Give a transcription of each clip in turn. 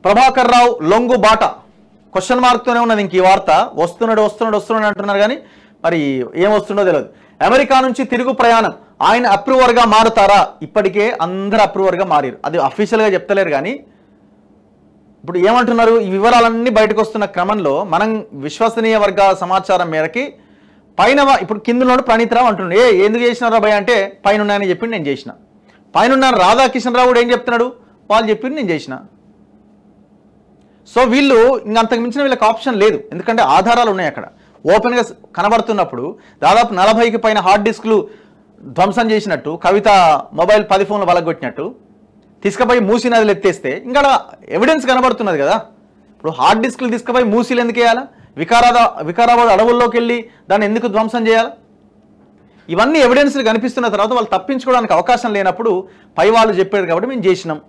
ప్రభాకర్ రావు లొంగు బాట క్వశ్చన్ మార్క్తోనే ఉన్నది ఇంక ఈ వార్త. వస్తున్నాడు అంటున్నారు కానీ మరి ఏం వస్తుందో తెలియదు. అమెరికా నుంచి తిరుగు ప్రయాణం, ఆయన అప్రూవర్గా మారుతారా? ఇప్పటికే అందరు అప్రూవర్గా మారారు, అది అఫీషియల్గా చెప్తలేరు కానీ ఇప్పుడు ఏమంటున్నారు, ఈ వివరాలన్నీ బయటకు వస్తున్న క్రమంలో మనం విశ్వసనీయ వర్గాల సమాచారం మేరకి పైన ఇప్పుడు కిందలోడు ప్రణీత్ రావు అంటున్నాడు, ఎందుకు చేసినారా భయ అంటే పైన ఉన్నాయని చెప్పి నేను చేసిన. పైన ఉన్నాను రాధాకిషన్ రావు కూడా ఏం చెప్తున్నాడు, వాళ్ళు చెప్పింది నేను చేసిన. సో వీళ్ళు ఇంకంతకు మించిన వీళ్ళకి ఆప్షన్ లేదు, ఎందుకంటే ఆధారాలు ఉన్నాయి అక్కడ ఓపెన్గా కనబడుతున్నప్పుడు. దాదాపు 40కి పైన హార్డ్ డిస్క్లు ధ్వంసం చేసినట్టు, కవిత మొబైల్ 10 ఫోన్లు వలగొట్టినట్టు తీసుకుపోయి మూసీ నదిలో ఎత్తేస్తే ఇంకా ఎవిడెన్స్ కనబడుతున్నది కదా. ఇప్పుడు హార్డ్ డిస్క్లు తీసుకుపోయి మూసీలు ఎందుకు వేయాలా? వికారాబాద్ అడవుల్లోకి వెళ్ళి దాన్ని ఎందుకు ధ్వంసం చేయాలి? ఇవన్నీ ఎవిడెన్స్లు కనిపిస్తున్న తర్వాత వాళ్ళు తప్పించుకోవడానికి అవకాశం లేనప్పుడు పై వాళ్ళు చెప్పారు కాబట్టి మేము చేసినాం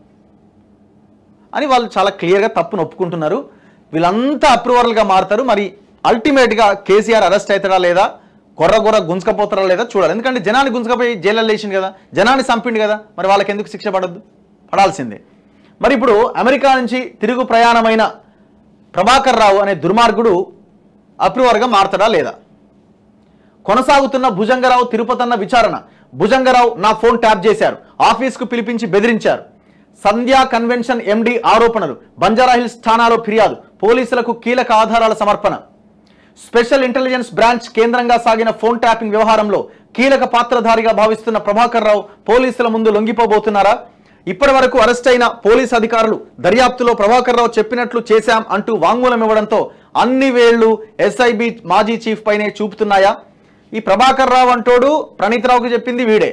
అని వాళ్ళు చాలా క్లియర్గా తప్పును ఒప్పుకుంటున్నారు. వీళ్ళంతా అప్రూవర్లుగా మారుతారు. మరి అల్టిమేట్గా కేసీఆర్ అరెస్ట్ అవుతాడా లేదా, గొర్ర గుంజుకపోతారా లేదా చూడాలి. ఎందుకంటే జనాన్ని గుంజుకపోయి జైల్లో వేసింది కదా, జనాన్ని చంపిండు కదా, మరి వాళ్ళకి ఎందుకు శిక్ష పడాల్సిందే. మరి ఇప్పుడు అమెరికా నుంచి తిరుగు ప్రయాణమైన ప్రభాకర్ రావు అనే దుర్మార్గుడు అప్రూవర్గా మారుతాడా లేదా? కొనసాగుతున్న భుజంగరావు తిరుపతన్న విచారణ. భుజంగరావు నా ఫోన్ ట్యాప్ చేశారు, ఆఫీస్కు పిలిపించి బెదిరించారు. సంధ్యా కన్వెన్షన్ ఎండి ఆరోపణలు, బంజారాహిల్స్ ఠాణాలో ఫిర్యాదు, పోలీసులకు కీలక ఆధారాల సమర్పణ. స్పెషల్ ఇంటెలిజెన్స్ బ్రాంచ్ కేంద్రంగా సాగిన ఫోన్ ట్యాపింగ్ వ్యవహారంలో కీలక పాత్రధారిగా భావిస్తున్న ప్రభాకర్ రావు పోలీసుల ముందు లొంగిపోబోతున్నారా? ఇప్పటి వరకు అరెస్ట్ అయిన పోలీస్ అధికారులు దర్యాప్తులో ప్రభాకర్ రావు చెప్పినట్లు చేశాం అంటూ వాంగ్మూలం ఇవ్వడంతో అన్ని వేళ్లు ఎస్ఐబి మాజీ చీఫ్ పైనే చూపుతున్నాయా? ఈ ప్రభాకర్ రావు అంటోడు ప్రణీత్ రావుకి చెప్పింది వీడే,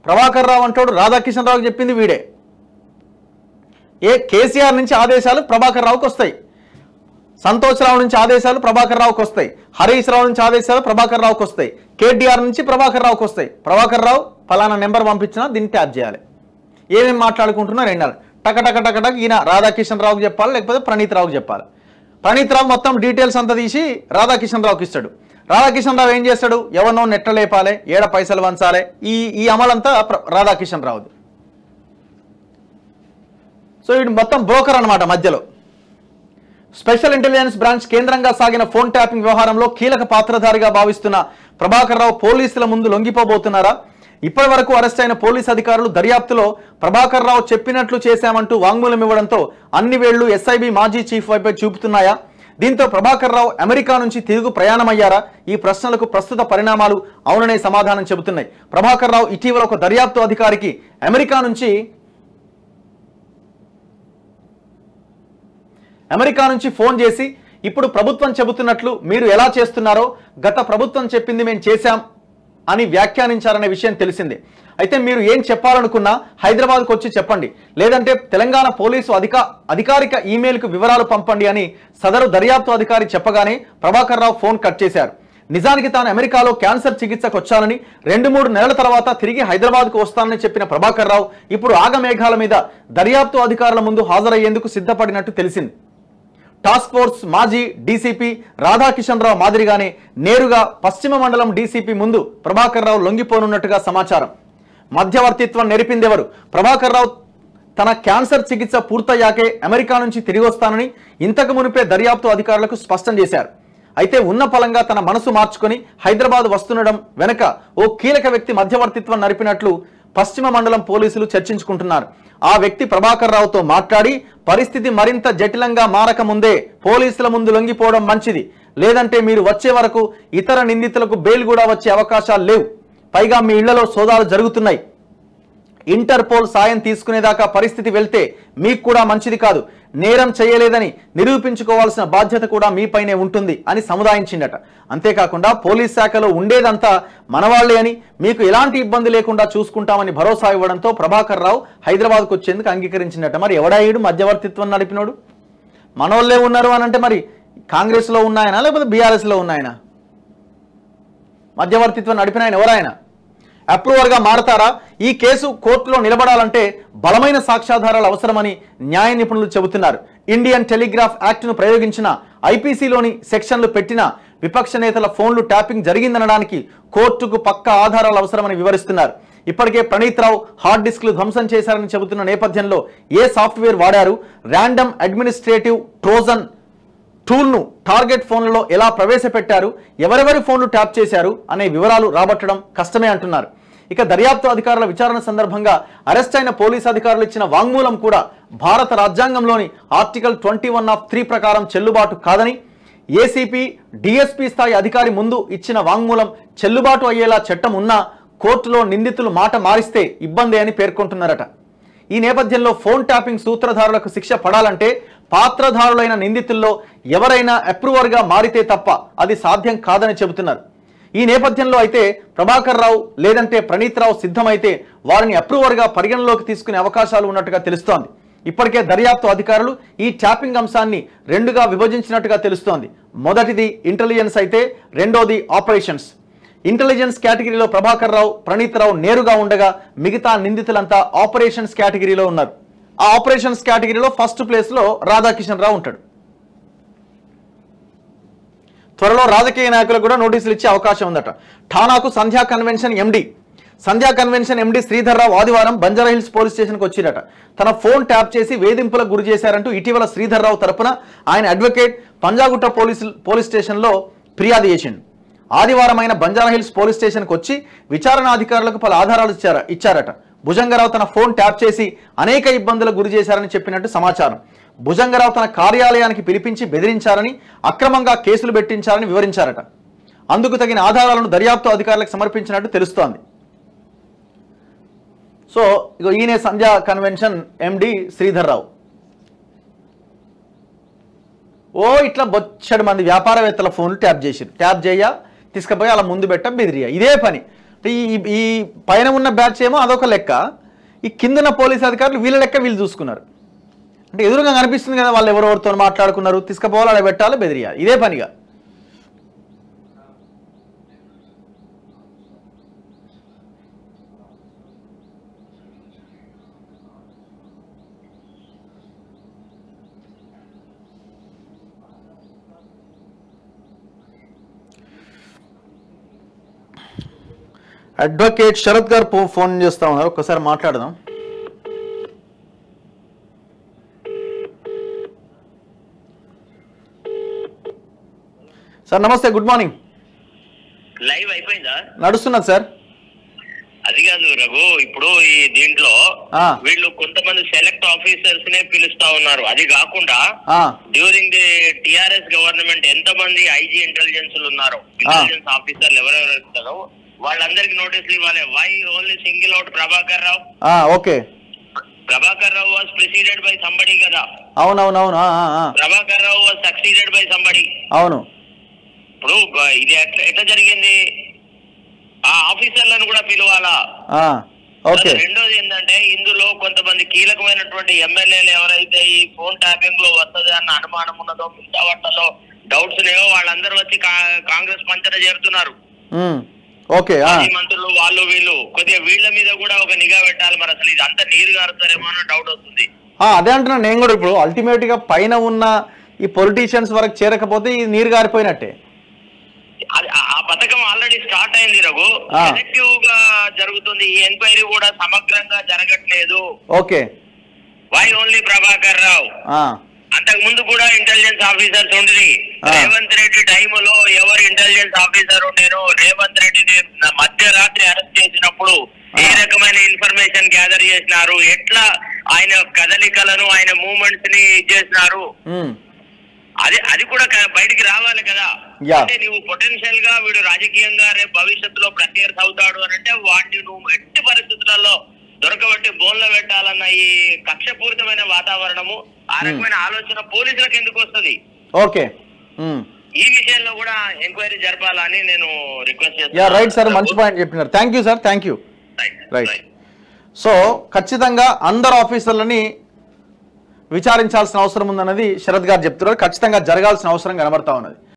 ప్రభాకర్ రావు అంటోడు రాధాకిషన్ రావుకి చెప్పింది వీడే. కేసీఆర్ నుంచి ఆదేశాలు ప్రభాకర్ రావుకి వస్తాయి, సంతోష్ రావు నుంచి ఆదేశాలు ప్రభాకర్ రావుకి వస్తాయి, హరీష్ రావు నుంచి ఆదేశాలు ప్రభాకర్ రావుకి వస్తాయి, కేటీఆర్ నుంచి ప్రభాకర్ రావుకి వస్తాయి. ప్రభాకర్ రావు ఫలానా నెంబర్ పంపించినా దీన్ని ట్యాప్ చేయాలి. ఏమేమి మాట్లాడుకుంటున్నారు ఎండాలి టక ఈయన రాధాకిషన్ రావుకి చెప్పాలి, లేకపోతే ప్రణీత్ రావుకి చెప్పాలి. ప్రణీత్ రావు మొత్తం డీటెయిల్స్ అంతా తీసి రాధాకిషన్ రావుకి ఇస్తాడు. రాధాకిషన్ రావు ఏం చేస్తాడు, ఎవరినో నెట్ట లేపాలి, ఏడ పైసలు వంచాలి, ఈ అమలంతా రాధాకిషన్ రావుది. సో వీడు మొత్తం బ్రోకర్ అన్నమాట మధ్యలో. స్పెషల్ ఇంటెలిజెన్స్ బ్రాంచ్ కేంద్రంగా సాగిన ఫోన్ ట్యాపింగ్ వ్యవహారంలో కీలక పాత్రధారిగా భావిస్తున్న ప్రభాకర్ రావు పోలీసుల ముందు లొంగిపోబోతున్నారా? ఇప్పటి వరకు అరెస్ట్ అయిన పోలీస్ అధికారులు దర్యాప్తులో ప్రభాకర్ రావు చెప్పినట్లు చేశామంటూ వాంగ్మూలం ఇవ్వడంతో అన్ని వేళ్లు ఎస్ఐబి మాజీ చీఫ్ వైపే చూపుతున్నాయా? దీంతో ప్రభాకర్ రావు అమెరికా నుంచి తిరుగు ప్రయాణమయ్యారా? ఈ ప్రశ్నలకు ప్రస్తుత పరిణామాలు అవుననే సమాధానం చెబుతున్నాయి. ప్రభాకర్ రావు ఇటీవల ఒక దర్యాప్తు అధికారికి అమెరికా నుంచి ఫోన్ చేసి ఇప్పుడు ప్రభుత్వం చెబుతున్నట్లు మీరు ఎలా చేస్తున్నారో గత ప్రభుత్వం చెప్పింది మేము చేశాం అని వ్యాఖ్యానించారనే విషయం తెలిసిందే. అయితే మీరు ఏం చెప్పాలనుకున్నా హైదరాబాద్కు వచ్చి చెప్పండి, లేదంటే తెలంగాణ పోలీసు అధికారిక ఈమెయిల్కు వివరాలు పంపండి అని సదరు దర్యాప్తు అధికారి చెప్పగానే ప్రభాకర్ రావు ఫోన్ కట్ చేశారు. నిజానికి తాను అమెరికాలో క్యాన్సర్ చికిత్సకు వచ్చానని 2-3 నెలల తర్వాత తిరిగి హైదరాబాద్కు వస్తానని చెప్పిన ప్రభాకర్ రావు ఇప్పుడు ఆగమేఘాల మీద దర్యాప్తు అధికారుల ముందు హాజరయ్యేందుకు సిద్ధపడినట్టు తెలిసింది. టాస్క్ ఫోర్స్ మాజీ డీసీపీ రాధాకిషన్ రావు మాదిరిగానే నేరుగా పశ్చిమ మండలం డీసీపీ ముందు ప్రభాకర్ రావు లొంగిపోనున్నట్టుగా సమాచారం. మధ్యవర్తిత్వం నెరిపిందెవరు? ప్రభాకర్ రావు తన క్యాన్సర్ చికిత్స పూర్తయ్యాకే అమెరికా నుంచి తిరిగి వస్తానని ఇంతకు మునిపే దర్యాప్తు అధికారులకు స్పష్టం చేశారు. అయితే ఉన్న ఫలంగా తన మనసు మార్చుకొని హైదరాబాద్ వస్తుండడం వెనక ఓ కీలక వ్యక్తి మధ్యవర్తిత్వం నడిపినట్లు పశ్చిమ మండలం పోలీసులు చర్చించుకుంటున్నారు. ఆ వ్యక్తి ప్రభాకర్ రావుతో మాట్లాడి పరిస్థితి మరింత జటిలంగా మారకముందే పోలీసుల ముందు లొంగిపోవడం మంచిది, లేదంటే మీరు వచ్చే వరకు ఇతర నిందితులకు బెయిల్ కూడా వచ్చే అవకాశాలు లేవు, పైగా మీ ఇళ్లలో సోదాలు జరుగుతున్నాయి, ఇంటర్పోల్ సాయం తీసుకునేదాకా పరిస్థితి వెళ్తే మీకు కూడా మంచిది కాదు, నేరం చేయలేదని నిరూపించుకోవాల్సిన బాధ్యత కూడా మీపైనే ఉంటుంది అని సముదాయించిందట. అంతేకాకుండా పోలీస్ శాఖలో ఉండేదంతా మనవాళ్లే అని, మీకు ఎలాంటి ఇబ్బంది లేకుండా చూసుకుంటామని భరోసా ఇవ్వడంతో ప్రభాకర్ రావు హైదరాబాద్కు వచ్చేందుకు అంగీకరించిందట. మరి ఎవడాయుడు మధ్యవర్తిత్వం నడిపినోడు? మనోళ్లే ఉన్నారు అని అంటే మరి కాంగ్రెస్లో ఉన్నాయనా లేకపోతే బీఆర్ఎస్లో ఉన్నాయనా? మధ్యవర్తిత్వం నడిపిన ఆయన ఎవరాయన? అప్రూవర్గా మారతారా? ఈ కేసు కోర్టులో నిలబడాలంటే బలమైన సాక్ష్యాధారాలు అవసరమని న్యాయ నిపుణులు చెబుతున్నారు. ఇండియన్ టెలిగ్రాఫ్ యాక్ట్ను ప్రయోగించిన ఐపీసీలోని సెక్షన్లు పెట్టిన విపక్ష నేతల ఫోన్లు ట్యాపింగ్ జరిగిందనడానికి కోర్టుకు పక్కా ఆధారాలు అవసరమని వివరిస్తున్నారు. ఇప్పటికే ప్రణీత్ రావు హార్డ్ డిస్క్లు ధ్వంసం చేశారని చెబుతున్న నేపథ్యంలో ఏ సాఫ్ట్వేర్ వాడారు, ర్యాండమ్ అడ్మినిస్ట్రేటివ్ ట్రోజన్ టూల్ను టార్గెట్ ఫోన్లలో ఎలా ప్రవేశపెట్టారు, ఎవరెవరి ఫోన్లు ట్యాప్ చేశారు అనే వివరాలు రాబట్టడం కష్టమే అంటున్నారు. ఇక దర్యాప్తు అధికారుల విచారణ సందర్భంగా అరెస్ట్ అయిన పోలీసు అధికారులు ఇచ్చిన వాంగ్మూలం కూడా భారత రాజ్యాంగంలోని ఆర్టికల్ 21(3) ప్రకారం చెల్లుబాటు కాదని, ఏసీపీ డిఎస్పీ స్థాయి అధికారి ముందు ఇచ్చిన వాంగ్మూలం చెల్లుబాటు అయ్యేలా చట్టం ఉన్నా కోర్టులో నిందితులు మాట మారిస్తే ఇబ్బంది అని పేర్కొంటున్నారట. ఈ నేపథ్యంలో ఫోన్ ట్యాపింగ్ సూత్రధారులకు శిక్ష పడాలంటే పాత్రధారులైన నిందితుల్లో ఎవరైనా అప్రూవర్గా మారితే తప్ప అది సాధ్యం కాదని చెబుతున్నారు. ఈ నేపథ్యంలో అయితే ప్రభాకర్ రావు లేదంటే ప్రణీత్ రావు సిద్ధమైతే వారిని అప్రూవర్గా పరిగణలోకి తీసుకునే అవకాశాలు ఉన్నట్టుగా తెలుస్తోంది. ఇప్పటికే దర్యాప్తు అధికారులు ఈ ట్యాపింగ్ అంశాన్ని రెండుగా విభజించినట్టుగా తెలుస్తోంది. మొదటిది ఇంటెలిజెన్స్ అయితే రెండోది ఆపరేషన్స్. ఇంటెలిజెన్స్ కేటగిరీలో ప్రభాకర్ రావు, ప్రణీత్ రావు నేరుగా ఉండగా మిగతా నిందితులంతా ఆపరేషన్స్ కేటగిరీలో ఉన్నారు. ఆ ఆపరేషన్స్ కేటగిరీలో ఫస్ట్ ప్లేస్లో రాధాకిషన్ రావు ఉంటాడు. త్వరలో రాజకీయ నాయకులకు కూడా నోటీసులు ఇచ్చే అవకాశం ఉందట. ఠానాకు సంధ్యా కన్వెన్షన్ ఎండి శ్రీధర్ రావు ఆదివారం బంజారాహిల్స్ పోలీస్ స్టేషన్కి వచ్చిరట. తన ఫోన్ ట్యాప్ చేసి వేధింపులకు గురి చేశారంటూ ఇటీవల శ్రీధర్ రావు తరపున ఆయన అడ్వకేట్ పంజాగుట్ట పోలీస్ స్టేషన్లో ఫిర్యాదు చేసిండు. ఆదివారం ఆయన బంజారాహిల్స్ పోలీస్ స్టేషన్కి వచ్చి విచారణ అధికారులకు పలు ఆధారాలు ఇచ్చారట. భుజంగరావు తన ఫోన్ ట్యాప్ చేసి అనేక ఇబ్బందులకు గురి చేశారని చెప్పినట్టు సమాచారం. భుజంగరావు తన కార్యాలయానికి పిలిపించి బెదిరించారని, అక్రమంగా కేసులు పెట్టించారని వివరించారట. అందుకు తగిన ఆధారాలను దర్యాప్తు అధికారులకు సమర్పించినట్టు తెలుస్తోంది. సో ఈయన సంధ్యా కన్వెన్షన్ ఎండి శ్రీధర్ రావు. ఇట్లా బొచ్చడి మంది వ్యాపారవేత్తల ఫోన్లు ట్యాప్ చేసిరు. ట్యాప్ చేయ తీసుకుపోయి అలా ముందు పెట్ట బెదిరియ, ఇదే పని. ఈ పైన ఉన్న బ్యాచ్ ఏమో అదొక లెక్క, ఈ కిందన పోలీసు అధికారులు వీళ్ళ లెక్క వీళ్ళు చూసుకున్నారు. అంటే ఎదురుగా కనిపిస్తుంది కదా వాళ్ళు ఎవరెవరితో మాట్లాడుకున్నారు, తీసుకుపోవాలి, అలా పెట్టాలి, బెదిరియాలి, ఇదే పనిగా. అడ్వకేట్ శరత్ గారు ఫోన్ చేస్తా ఉన్నారు, ఒక్కసారి మాట్లాడదాం. సార్ నమస్తే, గుడ్ మార్నింగ్. లైవ్ అయిపోయిందా? నడుస్తున్నది సార్. అది కాదు రఘు, ఇప్పుడు ఈ దీంట్లో వీళ్ళు కొంతమంది సెలెక్ట్ ఆఫీసర్స్ నే పిలుస్తా ఉన్నారు. అది కాకుండా డ్యూరింగ్ ది టిఆర్ఎస్ గవర్నమెంట్ ఎంత మంది ఐజీ ఇంటెలిజెన్స్ ఉన్నారు, ఇంటెలిజెన్స్ ఆఫీసర్లు ఎవరెవరు ఇస్తారో వాళ్ళందరికి నోటీసులు ఇవ్వాలి. Why only single out Prabhakar Rao? Okay, Prabhakar Rao was preceded by somebody కదా. అవునవునవును. Prabhakar Rao was succeeded by somebody. అవును. ఇప్పుడు ఇది ఎట్లా జరిగింది? ఆ ఆఫీసర్లను కూడా పిలవాలా? రెండోది ఏంటంటే ఇందులో కొంతమంది కీలకమైనటువంటి ఎమ్మెల్యేలు ఎవరైతే ఈ ఫోన్ ట్యాపింగ్ లో వస్తుంది అన్న అనుమానం ఉన్నదో, మిగతా డౌట్స్ లేవో వాళ్ళందరూ వచ్చి కాంగ్రెస్ పంచన చేరుతున్నారు. మంత్రులు వాళ్ళు వీళ్ళు కొద్దిగా వీళ్ళ మీద కూడా ఒక నిఘా పెట్టాలి. మరి అసలు ఇది అంతా నీరు గారుతారేమో అని డౌట్ వస్తుంది. అదే అంటున్నా నేను కూడా. ఇప్పుడు అల్టిమేట్ గా పైన ఉన్న ఈ పొలిటీషియన్స్ వరకు చేరకపోతే ఇది నీరు గారిపోయినట్టే. ఆ పథకం ఆల్రెడీ స్టార్ట్ అయింది రఘు, సెలెక్టివ్ గా జరుగుతుంది. ఈ ఎంక్వైరీ కూడా సమగ్రంగా జరగట్లేదు. Okay, why only Prabhakar Rao? అంతకు ముందు కూడా ఇంటెలిజెన్స్ ఆఫీసర్స్ ఉండేది. రేవంత్ రెడ్డి టైములో ఎవరు ఇంటెలిజెన్స్ ఆఫీసర్ ఉండేనో, రేవంత్ రెడ్డిని మధ్యరాత్రి అరెస్ట్ చేసినప్పుడు ఏ రకమైన ఇన్ఫర్మేషన్ గ్యాదర్ చేసినారు, ఎట్లా ఆయన కదలికలను ఆయన మూవ్మెంట్స్ ని చేసినారు, అది కూడా బయటికి రావాలి కదా. అంటే నువ్వు పొటెన్షియల్ గా వీడు రాజకీయంగా రేపు భవిష్యత్తులో ప్రత్యర్థి అవుతాడు అని అంటే వాటిని నువ్వు ఎట్టి పరిస్థితులలో దొరకబట్టి బోన్లో పెట్టాలన్న ఈ కక్షపూరితమైన వాతావరణము, ఆ రకమైన ఆలోచన పోలీసులకు ఎందుకు వస్తుంది? ఓకే, ఈ విషయంలో కూడా ఎంక్వైరీ జరపాలని నేను రిక్వెస్ట్ చేస్తాను. రైట్ సార్, మంచి పాయింట్ చెప్పినారు. Thank you sir, thank you. Right. So ఖచ్చితంగా అందరు ఆఫీసర్లని విచారించాల్సిన అవసరం ఉందన్నది శరత్ గారు చెప్తున్నారు. ఖచ్చితంగా జరగాల్సిన అవసరం కనబడతా ఉన్నది.